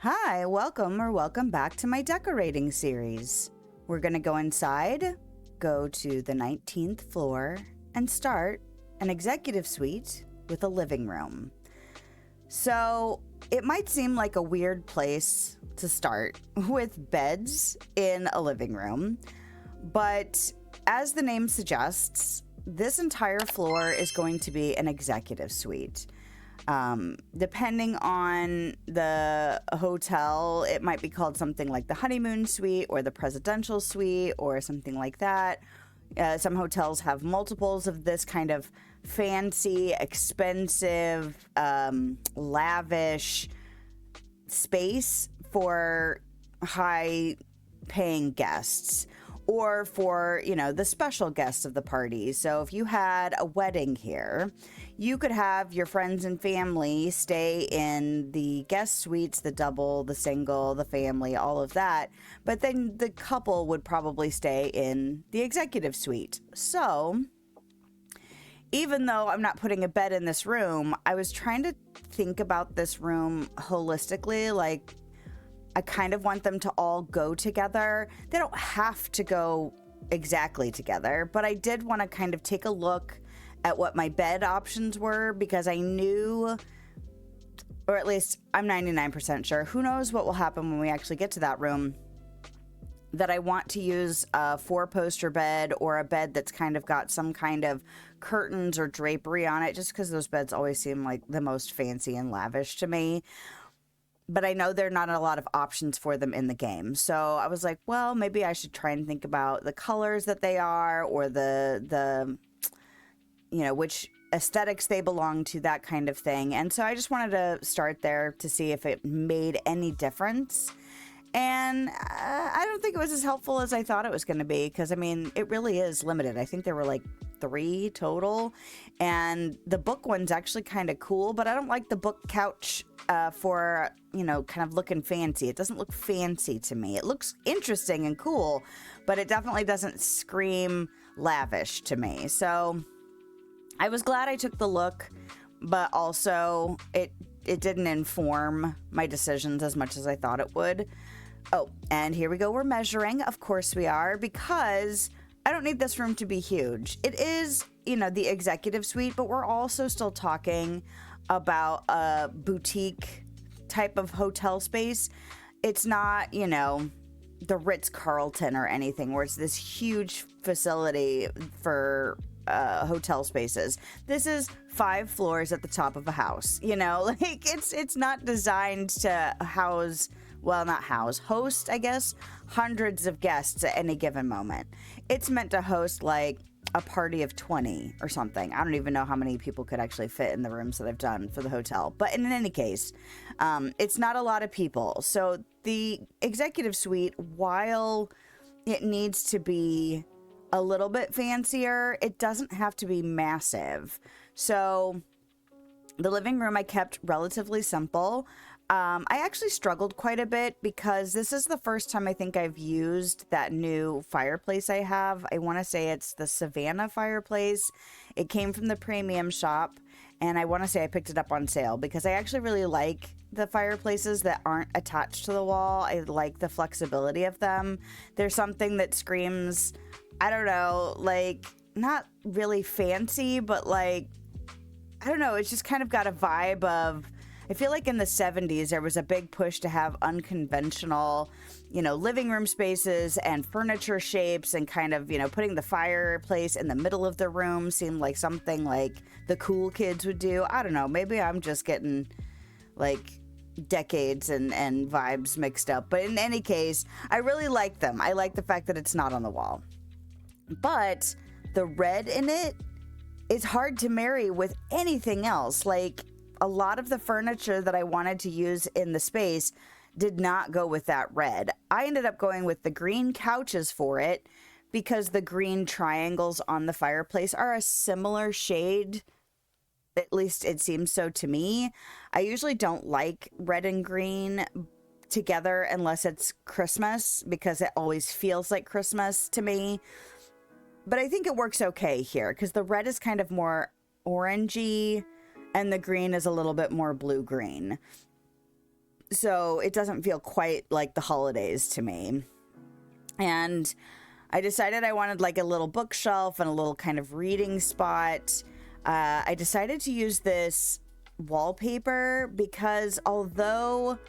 Hi, welcome back to my decorating series. We're going to go inside, go to the 19th floor, and start an executive suite with a living room. So it might seem like a weird place to start with beds in a living room, but as the name suggests, this entire floor is going to be an executive suite. Depending on the hotel, it might be called something like the honeymoon suite or the presidential suite or something like that. Some hotels have multiples of this kind of fancy, expensive, lavish space for high-paying guests or for, the special guests of the party. So if you had a wedding here, you could have your friends and family stay in the guest suites, the double, the single, the family, all of that. But then the couple would probably stay in the executive suite. So even though I'm not putting a bed in this room, I was trying to think about this room holistically. Like, I kind of want them to all go together. They don't have to go exactly together, but I did want to kind of take a look at what my bed options were because I knew, or at least I'm 99% sure, who knows what will happen when we actually get to that room, that I want to use a 4-poster bed or a bed that's kind of got some kind of curtains or drapery on it, just because those beds always seem like the most fancy and lavish to me. But I know there are not a lot of options for them in the game. So I was like, well, maybe I should try and think about the colors that they are or the which aesthetics they belong to, that kind of thing. And so I just wanted to start there to see if it made any difference. And I don't think it was as helpful as I thought it was going to be because, it really is limited. I think there were like 3 total. And the book one's actually kind of cool, but I don't like the book couch for, kind of looking fancy. It doesn't look fancy to me. It looks interesting and cool, but it definitely doesn't scream lavish to me. So I was glad I took the look, but also it didn't inform my decisions as much as I thought it would. Oh, and here we go. We're measuring. Of course we are, because I don't need this room to be huge. It is, the executive suite, but we're also still talking about a boutique type of hotel space. It's not, the Ritz-Carlton or anything where it's this huge facility for hotel spaces. This is 5 floors at the top of a house, it's not designed to host, I guess, hundreds of guests at any given moment. It's meant to host like a party of 20 or something. I don't even know how many people could actually fit in the rooms that I've done for the hotel. But in any case, it's not a lot of people. So the executive suite, while it needs to be a little bit fancier, it doesn't have to be massive. So the living room I kept relatively simple. I actually struggled quite a bit because this is the first time I think I've used that new fireplace I have. I want to say it's the Savannah fireplace. It came from the premium shop, and I want to say I picked it up on sale because I actually really like the fireplaces that aren't attached to the wall. I like the flexibility of them. There's something that screams, I don't know, like, not really fancy, but like, I don't know, it's just kind of got a vibe of, I feel like in the 70s, there was a big push to have unconventional, living room spaces and furniture shapes, and kind of, putting the fireplace in the middle of the room seemed like something like the cool kids would do. I don't know. Maybe I'm just getting like decades and vibes mixed up. But in any case, I really like them. I like the fact that it's not on the wall. But the red in it is hard to marry with anything else. Like, a lot of the furniture that I wanted to use in the space did not go with that red. I ended up going with the green couches for it because the green triangles on the fireplace are a similar shade. At least it seems so to me. I usually don't like red and green together unless it's Christmas because it always feels like Christmas to me. But I think it works okay here because the red is kind of more orangey and the green is a little bit more blue-green. So it doesn't feel quite like the holidays to me. And I decided I wanted like a little bookshelf and a little kind of reading spot. I decided to use this wallpaper because although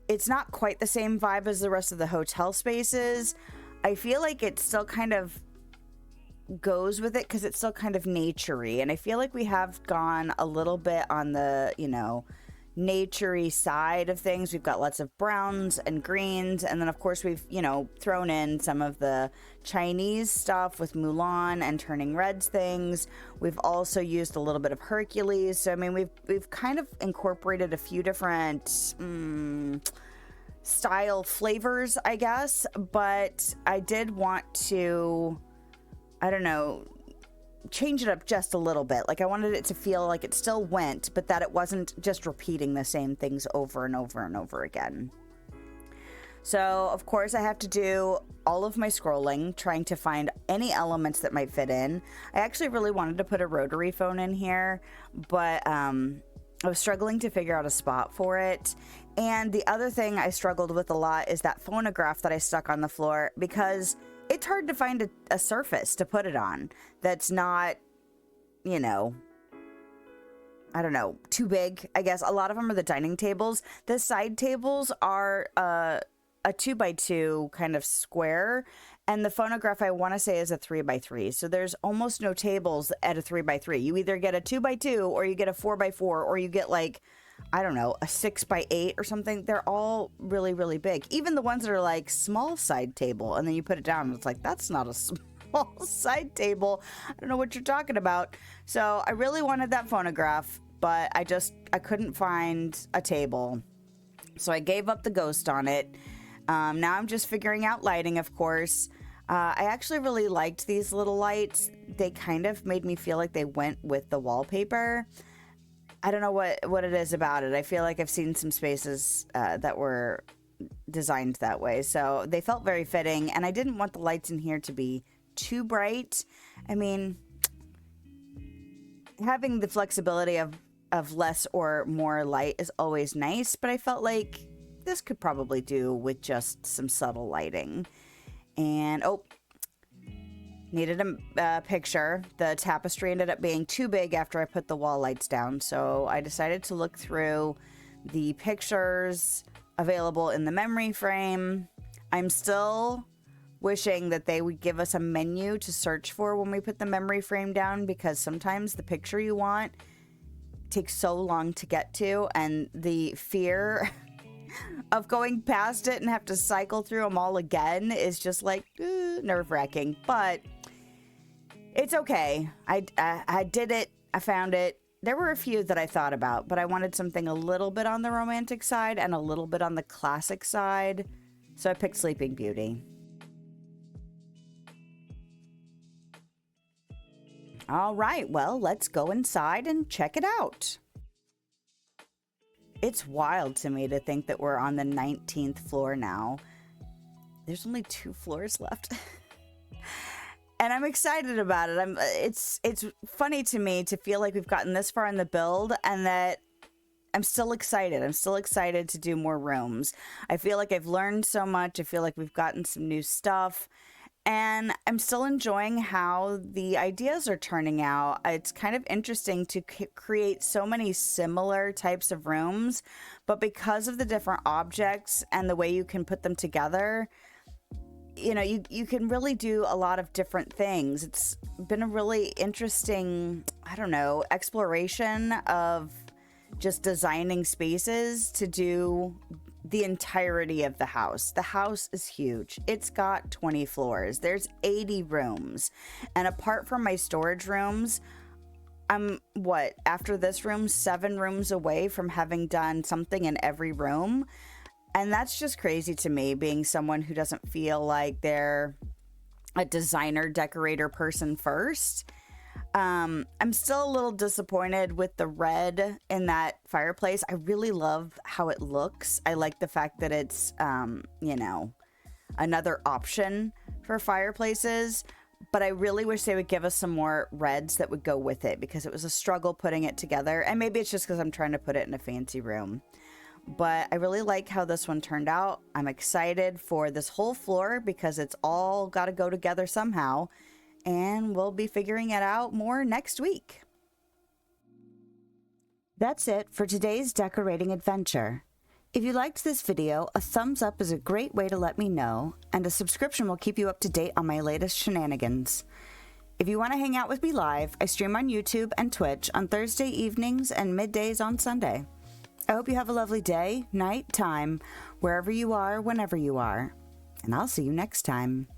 it's not quite the same vibe as the rest of the hotel spaces, I feel like it still kind of goes with it because it's still kind of naturey. And I feel like we have gone a little bit on the, naturey side of things. We've got lots of browns and greens, and then of course we've thrown in some of the Chinese stuff with Mulan and turning reds things. We've also used a little bit of Hercules, so I mean we've kind of incorporated a few different style flavors, I guess, but I did want to, I don't know, change it up just a little bit. Like I wanted it to feel like it still went, but that it wasn't just repeating the same things over and over and over again. So of course I have to do all of my scrolling, trying to find any elements that might fit in. I actually really wanted to put a rotary phone in here, but I was struggling to figure out a spot for it. And the other thing I struggled with a lot is that phonograph that I stuck on the floor, because it's hard to find a surface to put it on that's not, I don't know, too big. I guess a lot of them are the dining tables. The side tables are a 2x2 kind of square, and the phonograph I want to say is a 3x3. So there's almost no tables at a 3x3. You either get a 2x2 or you get a 4x4 or you get like, I don't know, a 6x8 or something. They're all really, really big. Even the ones that are like small side table, and then you put it down and it's like, that's not a small side table. I don't know what you're talking about. So I really wanted that phonograph, but I couldn't find a table. So I gave up the ghost on it. Now I'm just figuring out lighting, of course. I actually really liked these little lights. They kind of made me feel like they went with the wallpaper. I don't know what it is about it. I feel like I've seen some spaces that were designed that way. So they felt very fitting, and I didn't want the lights in here to be too bright. I mean, having the flexibility of less or more light is always nice, but I felt like this could probably do with just some subtle lighting. And, needed a picture. The tapestry ended up being too big after I put the wall lights down, so I decided to look through the pictures available in the memory frame. I'm still wishing that they would give us a menu to search for when we put the memory frame down, because sometimes the picture you want takes so long to get to, and the fear of going past it and have to cycle through them all again is just like nerve-wracking. But it's okay. I did it. I found it. There were a few that I thought about, but I wanted something a little bit on the romantic side and a little bit on the classic side, so I picked Sleeping Beauty. All right, well, let's go inside and check it out. It's wild to me to think that we're on the 19th floor now. There's only 2 floors left. And I'm excited about it. It's funny to me to feel like we've gotten this far in the build and that I'm still excited. I'm still excited to do more rooms. I feel like I've learned so much. I feel like we've gotten some new stuff. And I'm still enjoying how the ideas are turning out. It's kind of interesting to create so many similar types of rooms, but because of the different objects and the way you can put them together, you can really do a lot of different things. It's been a really interesting, I don't know, exploration of just designing spaces to do the entirety of the house. The house is huge. It's got 20 floors. There's 80 rooms. And apart from my storage rooms, I'm, after this room, 7 rooms away from having done something in every room. And that's just crazy to me, being someone who doesn't feel like they're a designer, decorator person first. I'm still a little disappointed with the red in that fireplace. I really love how it looks. I like the fact that it's, another option for fireplaces. But I really wish they would give us some more reds that would go with it, because it was a struggle putting it together. And maybe it's just because I'm trying to put it in a fancy room. but I really like how this one turned out. I'm excited for this whole floor because it's all got to go together somehow, and we'll be figuring it out more next week. That's it for today's decorating adventure. If you liked this video, a thumbs up is a great way to let me know, and a subscription will keep you up to date on my latest shenanigans. If you want to hang out with me live, I stream on YouTube and Twitch on Thursday evenings and middays on Sunday. I hope you have a lovely day, night, time, wherever you are, whenever you are, and I'll see you next time.